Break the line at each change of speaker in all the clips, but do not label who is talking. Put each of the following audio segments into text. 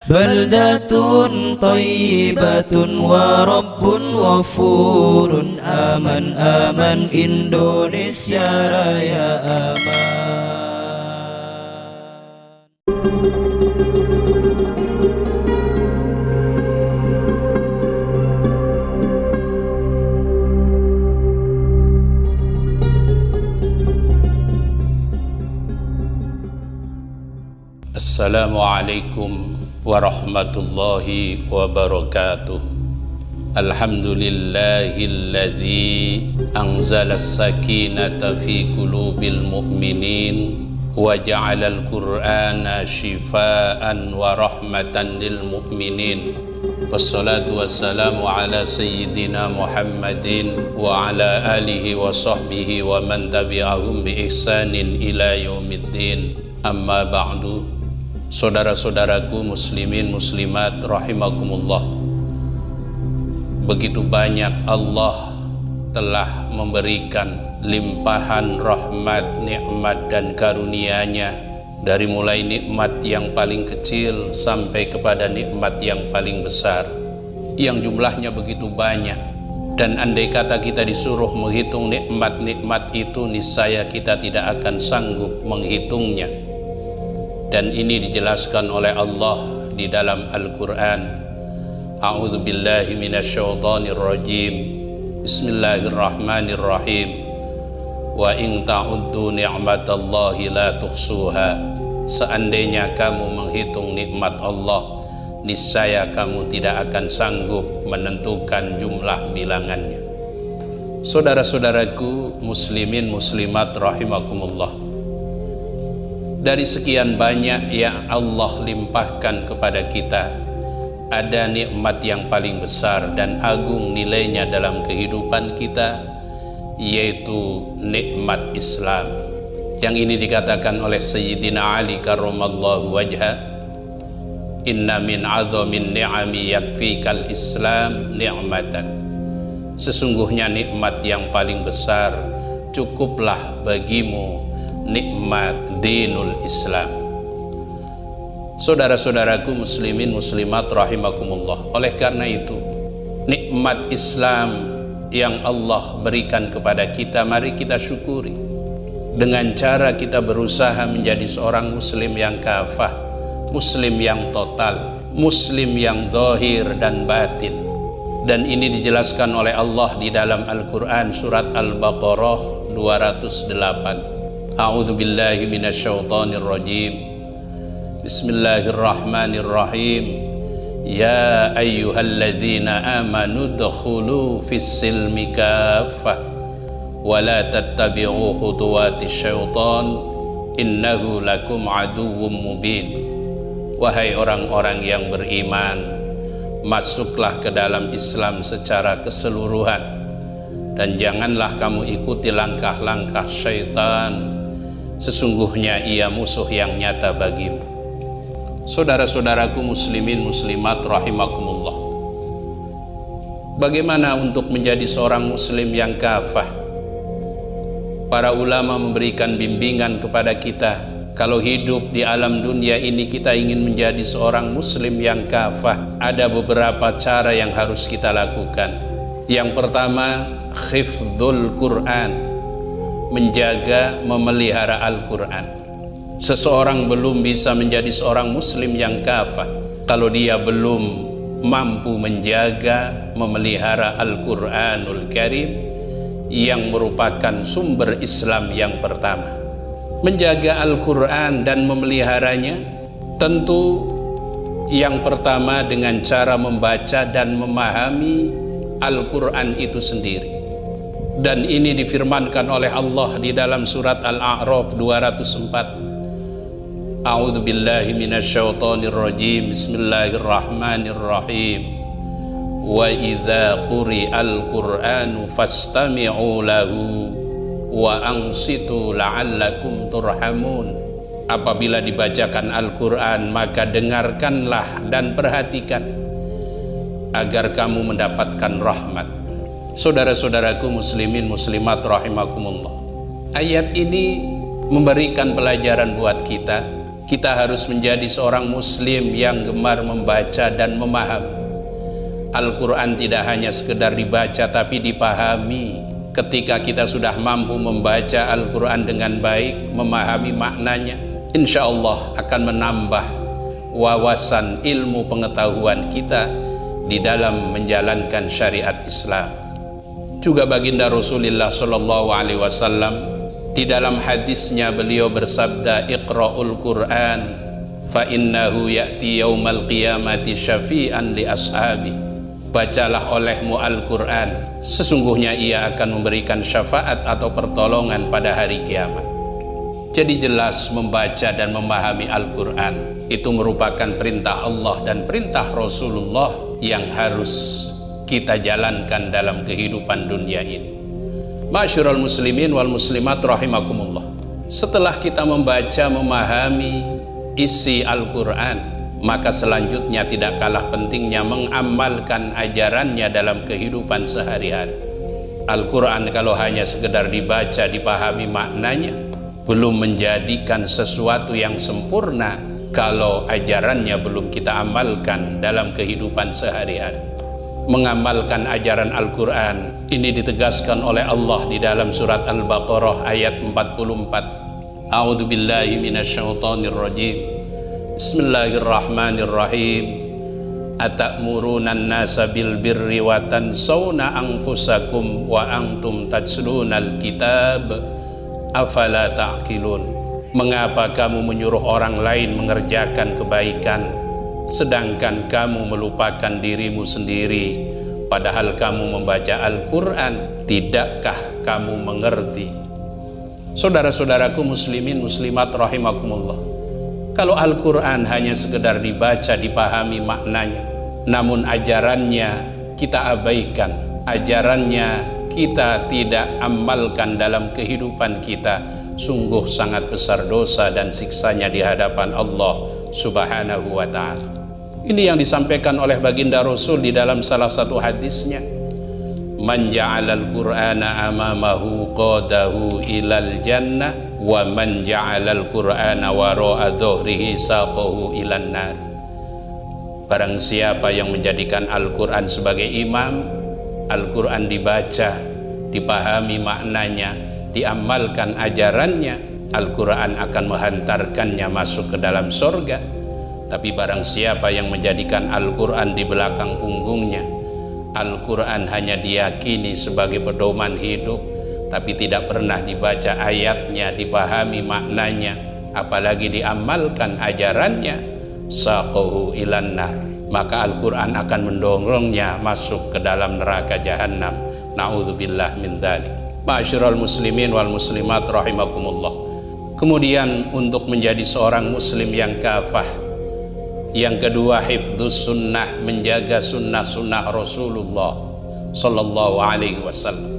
Baldatun thayyibatun wa rabbun ghafurun. Aman aman Indonesia Raya aman.
Assalamualaikum warahmatullahi wabarakatuh. Alhamdulillahilladzi anzala as-sakinata fi qulubil mu'minin wa ja'alal qur'ana shifaa'an wa rahmatan lil mu'minin. Wassalatu wassalamu ala sayyidina Muhammadin wa ala alihi wa sahbihi wa man tabi'ahum bi ihsanin ila yaumiddin. Amma ba'du. Saudara-saudaraku muslimin muslimat rahimakumullah, begitu banyak Allah telah memberikan limpahan rahmat, nikmat dan karunia-Nya, dari mulai nikmat yang paling kecil sampai kepada nikmat yang paling besar, yang jumlahnya begitu banyak. Dan andai kata kita disuruh menghitung nikmat-nikmat itu, niscaya kita tidak akan sanggup menghitungnya. Dan ini dijelaskan oleh Allah di dalam Al-Quran. A'udzu billahi minasyaitonir rajim. Bismillahirrahmanirrahim. Wa in ta'uddu ni'matallahi la tuhsuha. Seandainya kamu menghitung nikmat Allah, niscaya kamu tidak akan sanggup menentukan jumlah bilangannya. Saudara-saudaraku muslimin muslimat rahimakumullah, dari sekian banyak yang Allah limpahkan kepada kita, ada nikmat yang paling besar dan agung nilainya dalam kehidupan kita, yaitu nikmat Islam. Yang ini dikatakan oleh Sayyidina Ali karramallahu wajha, inna min azamin ni'ami yakfikal Islam ni'matan. Sesungguhnya nikmat yang paling besar cukuplah bagimu nikmat dinul Islam. Saudara-saudaraku muslimin muslimat rahimakumullah, oleh karena itu nikmat Islam yang Allah berikan kepada kita, mari kita syukuri dengan cara kita berusaha menjadi seorang muslim yang kafah, muslim yang total, muslim yang zahir dan batin. Dan ini dijelaskan oleh Allah di dalam Al-Quran surat Al-Baqarah 208. A'udzu billahi minasyaitonir rajim. Bismillahirrahmanirrahim. Ya ayyuhalladzina amanu dkhulu fis-silmi kaffah wa la tattabi'u khutuwatisy syaitan innahu lakum aduwwum mubin. Wahai orang-orang yang beriman, masuklah ke dalam Islam secara keseluruhan dan janganlah kamu ikuti langkah-langkah syaitan. Sesungguhnya ia musuh yang nyata bagimu. Saudara-saudaraku muslimin muslimat rahimakumullah, bagaimana untuk menjadi seorang muslim yang kafah? Para ulama memberikan bimbingan kepada kita, kalau hidup di alam dunia ini kita ingin menjadi seorang muslim yang kafah, ada beberapa cara yang harus kita lakukan. Yang pertama, hifdzul Quran, menjaga, memelihara Al-Quran. Seseorang belum bisa menjadi seorang muslim yang kafah kalau dia belum mampu menjaga, memelihara Al-Quranul Karim yang merupakan sumber Islam yang pertama. Menjaga Al-Quran dan memeliharanya tentu yang pertama dengan cara membaca dan memahami Al-Quran itu sendiri. Dan ini difirmankan oleh Allah di dalam surat Al-A'raf 204. A'udzu billahi minasyaitonir rajim. Bismillahirrahmanirrahim. Wa idza quri'al Qur'anu fastami'u lahu wa ansitu la'allakum turhamun. Apabila dibacakan Al-Quran, maka dengarkanlah dan perhatikan agar kamu mendapatkan rahmat. Saudara-saudaraku muslimin muslimat rahimakumullah, ayat ini memberikan pelajaran buat kita Kita harus menjadi seorang muslim yang gemar membaca dan memahami. Al-Quran tidak hanya sekedar dibaca tapi dipahami. Ketika kita sudah mampu membaca Al-Quran dengan baik, memahami maknanya, insya Allah akan menambah wawasan ilmu pengetahuan kita di dalam menjalankan syariat Islam. Juga baginda Rasulullah SAW di dalam hadisnya beliau bersabda, Iqra'ul Qur'an fa innahu ya'ti yaumal qiyamati syafi'an li ashabi. Bacalah olehmu Al-Quran, sesungguhnya ia akan memberikan syafaat atau pertolongan pada hari kiamat. Jadi jelas membaca dan memahami Al-Quran itu merupakan perintah Allah dan perintah Rasulullah yang harus kita jalankan dalam kehidupan dunia ini. Ma'asyiral muslimin wal muslimat rahimakumullah. Setelah kita membaca, memahami isi Al-Quran, maka selanjutnya tidak kalah pentingnya mengamalkan ajarannya dalam kehidupan sehari-hari. Al-Quran kalau hanya sekedar dibaca, dipahami maknanya, belum menjadikan sesuatu yang sempurna kalau ajarannya belum kita amalkan dalam kehidupan sehari-hari. Mengamalkan ajaran Al-Quran ini ditegaskan oleh Allah di dalam surat Al-Baqarah ayat 44. A'udzu billahi minasyaitonir rajim. Bismillahirrahmanirrahim. Atamuruna an-nasa bil birri wa tansawna anfusakum wa antum tatlunal kitab afala ta'qilun. Mengapa kamu menyuruh orang lain mengerjakan kebaikan sedangkan kamu melupakan dirimu sendiri, padahal kamu membaca Al-Quran? Tidakkah kamu mengerti? Saudara-saudaraku muslimin muslimat rahimakumullah, kalau Al-Quran hanya sekedar dibaca, dipahami maknanya, namun ajarannya kita abaikan, ajarannya kita tidak amalkan dalam kehidupan kita, sungguh sangat besar dosa dan siksanya di hadapan Allah Subhanahu wa ta'ala. Ini yang disampaikan oleh baginda Rasul di dalam salah satu hadisnya, man ja'alal qur'ana amamahu qadahu ilal jannah wa man ja'alal qur'ana wara'a dhuhrihi saqahu ilan nar. Barang siapa yang menjadikan Al-Quran sebagai imam, Al-Quran dibaca, dipahami maknanya, diamalkan ajarannya, Al-Quran akan menghantarkannya masuk ke dalam surga. Tapi barang siapa yang menjadikan Al-Quran di belakang punggungnya, Al-Quran hanya diyakini sebagai pedoman hidup, tapi tidak pernah dibaca ayatnya, dipahami maknanya, apalagi diamalkan ajarannya, saqahu ilan nar, maka Al-Quran akan mendorongnya masuk ke dalam neraka jahanam. Na'udzubillah min dzalik. Ma'asyiral muslimin wal muslimat rahimakumullah. Kemudian untuk menjadi seorang muslim yang kafah, yang kedua, hifdzus sunnah, menjaga sunnah-sunnah Rasulullah Sallallahu Alaihi Wasallam.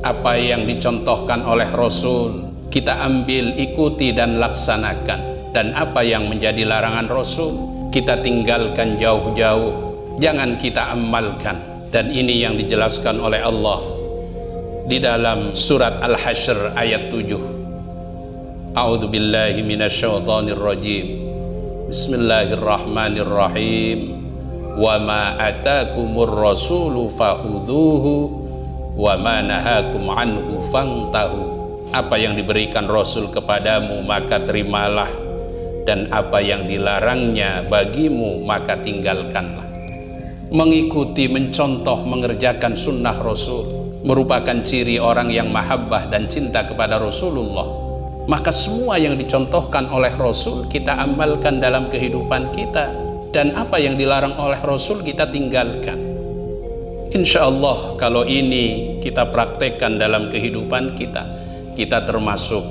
Apa yang dicontohkan oleh Rasul, kita ambil, ikuti dan laksanakan. Dan apa yang menjadi larangan Rasul, kita tinggalkan jauh-jauh, jangan kita amalkan. Dan ini yang dijelaskan oleh Allah di dalam surat Al-Hasyr ayat 7. A'udzu billahi minasyaitonir rajim. Bismillahirrahmanirrahim. Wa ma atakumur rasulu fakhudhuhu wa ma nahakum anhu fantahu. Apa yang diberikan Rasul kepadamu maka terimalah, dan apa yang dilarangnya bagimu maka tinggalkanlah. Mengikuti, mencontoh, mengerjakan sunnah Rasul merupakan ciri orang yang mahabbah dan cinta kepada Rasulullah. Maka semua yang dicontohkan oleh Rasul kita amalkan dalam kehidupan kita, dan apa yang dilarang oleh Rasul kita tinggalkan. Insya Allah kalau ini kita praktekkan dalam kehidupan kita, kita termasuk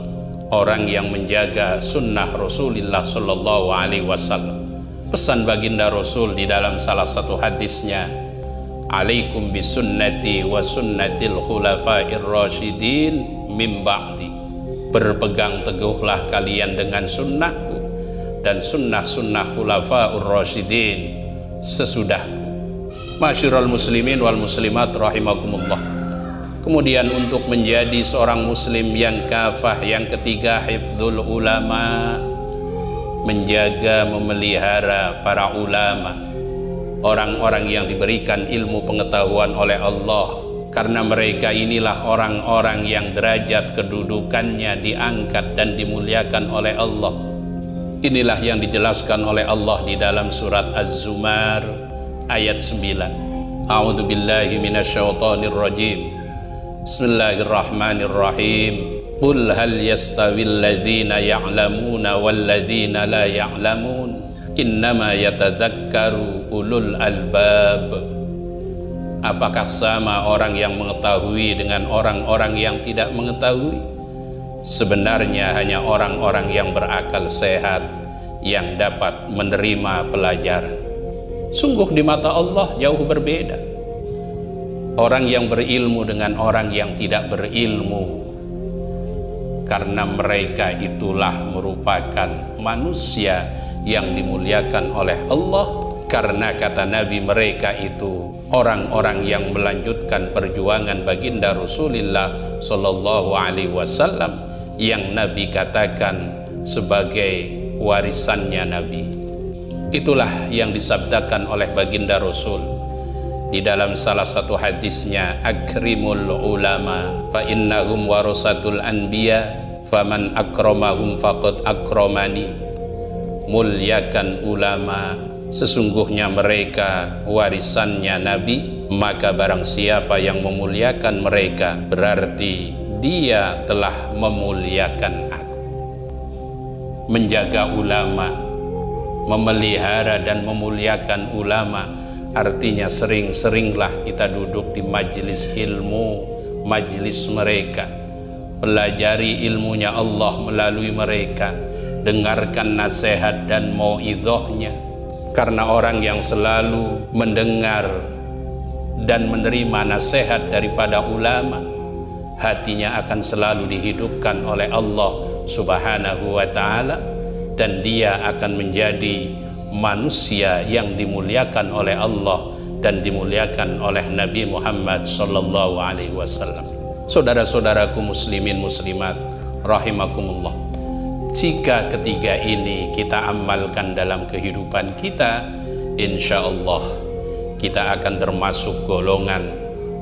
orang yang menjaga sunnah Rasulullah Sallallahu Alaihi Wasallam. Pesan baginda Rasul di dalam salah satu hadisnya, alaikum bisunnati wa sunnatil khulafair rasyidin min ba'di. Berpegang teguhlah kalian dengan sunnahku dan sunnah-sunnah khulafaur rasyidin sesudahku. Ma'asyiral muslimin wal muslimat rahimakumullah. Kemudian untuk menjadi seorang muslim yang kafah, yang ketiga, hifdzul ulama, menjaga, memelihara para ulama, orang-orang yang diberikan ilmu pengetahuan oleh Allah, karena mereka inilah orang-orang yang derajat kedudukannya diangkat dan dimuliakan oleh Allah. Inilah yang dijelaskan oleh Allah di dalam surat Az-Zumar ayat 9. A'udzu billahi minasyaitonir rajim. Bismillahirrahmanirrahim. Qul hal yastawil ladzina ya'lamuna wal ladzina la ya'lamun innama yatadzakkaru ulul albab. Apakah sama orang yang mengetahui dengan orang-orang yang tidak mengetahui? Sebenarnya hanya orang-orang yang berakal sehat yang dapat menerima pelajaran. Sungguh di mata Allah jauh berbeda orang yang berilmu dengan orang yang tidak berilmu, karena mereka itulah merupakan manusia yang dimuliakan oleh Allah. Karena kata Nabi, mereka itu orang-orang yang melanjutkan perjuangan baginda Rasulullah Sallallahu Alaihi Wasallam yang Nabi katakan sebagai warisannya Nabi. Itulah yang disabdakan oleh baginda Rasul di dalam salah satu hadisnya, akrimul ulama fa innahum warasatul anbiya faman akramahum faqad akramani. Muliakan ulama, sesungguhnya mereka warisannya Nabi, maka barang siapa yang memuliakan mereka berarti dia telah memuliakan aku. Menjaga ulama, memelihara dan memuliakan ulama, artinya sering-seringlah kita duduk di majelis ilmu, majelis mereka, pelajari ilmunya Allah melalui mereka, dengarkan nasihat dan mauidhahnya. Karena orang yang selalu mendengar dan menerima nasihat daripada ulama, hatinya akan selalu dihidupkan oleh Allah Subhanahu wa ta'ala, dan dia akan menjadi manusia yang dimuliakan oleh Allah dan dimuliakan oleh Nabi Muhammad sallallahu alaihi wasallam. Saudara-saudaraku muslimin muslimat rahimakumullah, jika ketiga ini kita amalkan dalam kehidupan kita, insya Allah kita akan termasuk golongan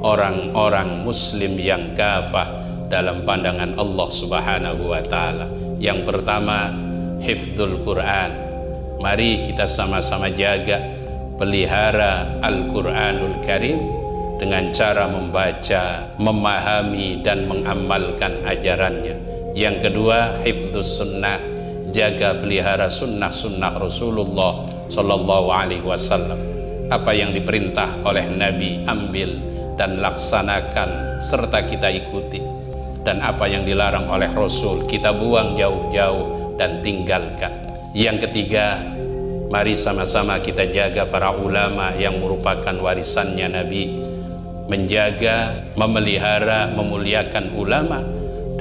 orang-orang muslim yang kafah dalam pandangan Allah Subhanahu wa ta'ala. Yang pertama, hifdzul Quran. Mari kita sama-sama jaga, pelihara Al-Quranul Karim dengan cara membaca, memahami dan mengamalkan ajarannya. Yang kedua, hifdzus sunnah, jaga pelihara sunnah-sunnah Rasulullah Sallallahu Alaihi Wasallam. Apa yang diperintah oleh Nabi ambil dan laksanakan serta kita ikuti, dan apa yang dilarang oleh Rasul kita buang jauh-jauh dan tinggalkan. Yang ketiga, mari sama-sama kita jaga para ulama yang merupakan warisannya Nabi, menjaga, memelihara, memuliakan ulama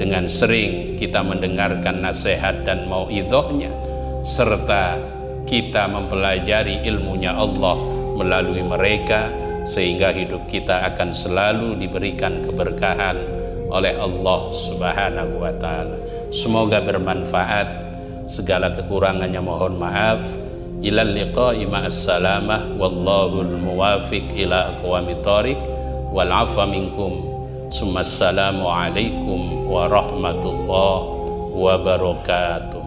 dengan sering kita mendengarkan nasihat dan mauidhahnya, serta kita mempelajari ilmunya Allah melalui mereka, sehingga hidup kita akan selalu diberikan keberkahan oleh Allah Subhanahu wa ta'ala. Semoga bermanfaat, segala kekurangannya mohon maaf. Ilal liqa'i ma'as salamah, wallahul muwafiq ila aqwamit thoriq, wal afa minkum. Assalamu alaikum warahmatullahi wabarakatuh.